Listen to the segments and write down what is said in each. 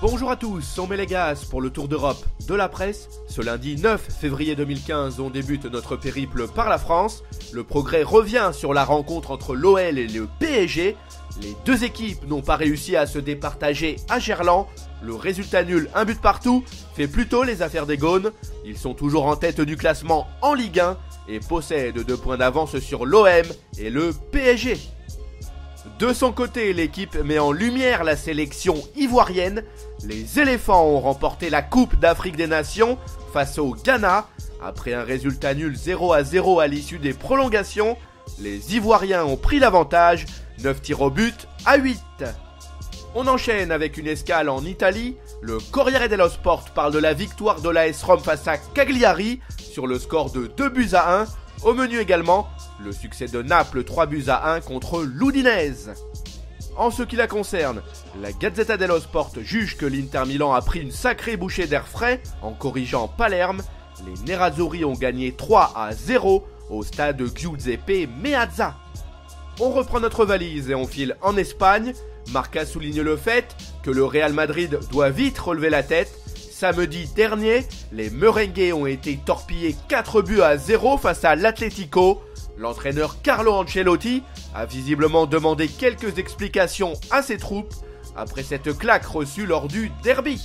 Bonjour à tous, on met les gaz pour le Tour d'Europe de la presse. Ce lundi 9 février 2015, on débute notre périple par la France. Le progrès revient sur la rencontre entre l'OL et le PSG. Les deux équipes n'ont pas réussi à se départager à Gerland. Le résultat nul, un but partout, fait plutôt les affaires des Gaunes. Ils sont toujours en tête du classement en Ligue 1 et possèdent 2 points d'avance sur l'OM et le PSG. De son côté, l'équipe met en lumière la sélection ivoirienne. Les éléphants ont remporté la Coupe d'Afrique des Nations face au Ghana. Après un résultat nul 0-0 à l'issue des prolongations, les Ivoiriens ont pris l'avantage, 9 tirs au but à 8. On enchaîne avec une escale en Italie. Le Corriere dello Sport parle de la victoire de l'AS Rome face à Cagliari sur le score de 2-1. Au menu également, le succès de Naples 3-1 contre l'Udinese. En ce qui la concerne, la Gazzetta dello Sport juge que l'Inter Milan a pris une sacrée bouchée d'air frais en corrigeant Palerme. Les Nerazzurri ont gagné 3-0 au stade Giuseppe Meazza. On reprend notre valise et on file en Espagne. Marca souligne le fait que le Real Madrid doit vite relever la tête. Samedi dernier, les Merengues ont été torpillés 4-0 face à l'Atlético. L'entraîneur Carlo Ancelotti a visiblement demandé quelques explications à ses troupes après cette claque reçue lors du derby.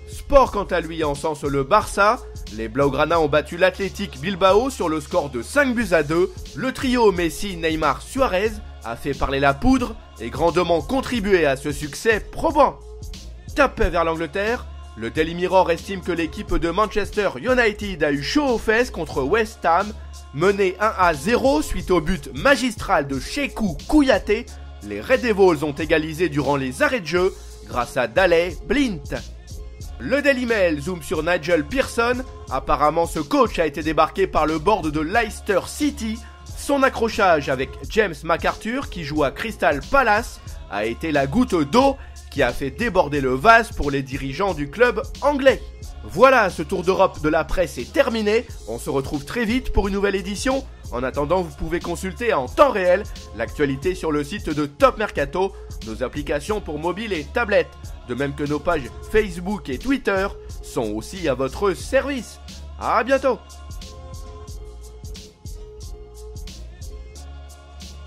Sport quant à lui encense le Barça. Les Blaugrana ont battu l'Athletic Bilbao sur le score de 5-2. Le trio Messi, Neymar, Suarez a fait parler la poudre et grandement contribué à ce succès probant. Cap vers l'Angleterre. Le Daily Mirror estime que l'équipe de Manchester United a eu chaud aux fesses contre West Ham. Menée 1-0 suite au but magistral de Cheikhou Kouyaté, les Red Devils ont égalisé durant les arrêts de jeu grâce à Daley Blind. Le Daily Mail zoome sur Nigel Pearson. Apparemment, ce coach a été débarqué par le board de Leicester City. Son accrochage avec James McArthur, qui joue à Crystal Palace, a été la goutte d'eau qui a fait déborder le vase pour les dirigeants du club anglais. Voilà, ce tour d'Europe de la presse est terminé. On se retrouve très vite pour une nouvelle édition. En attendant, vous pouvez consulter en temps réel l'actualité sur le site de Top Mercato, nos applications pour mobile et tablette, de même que nos pages Facebook et Twitter sont aussi à votre service. À bientôt.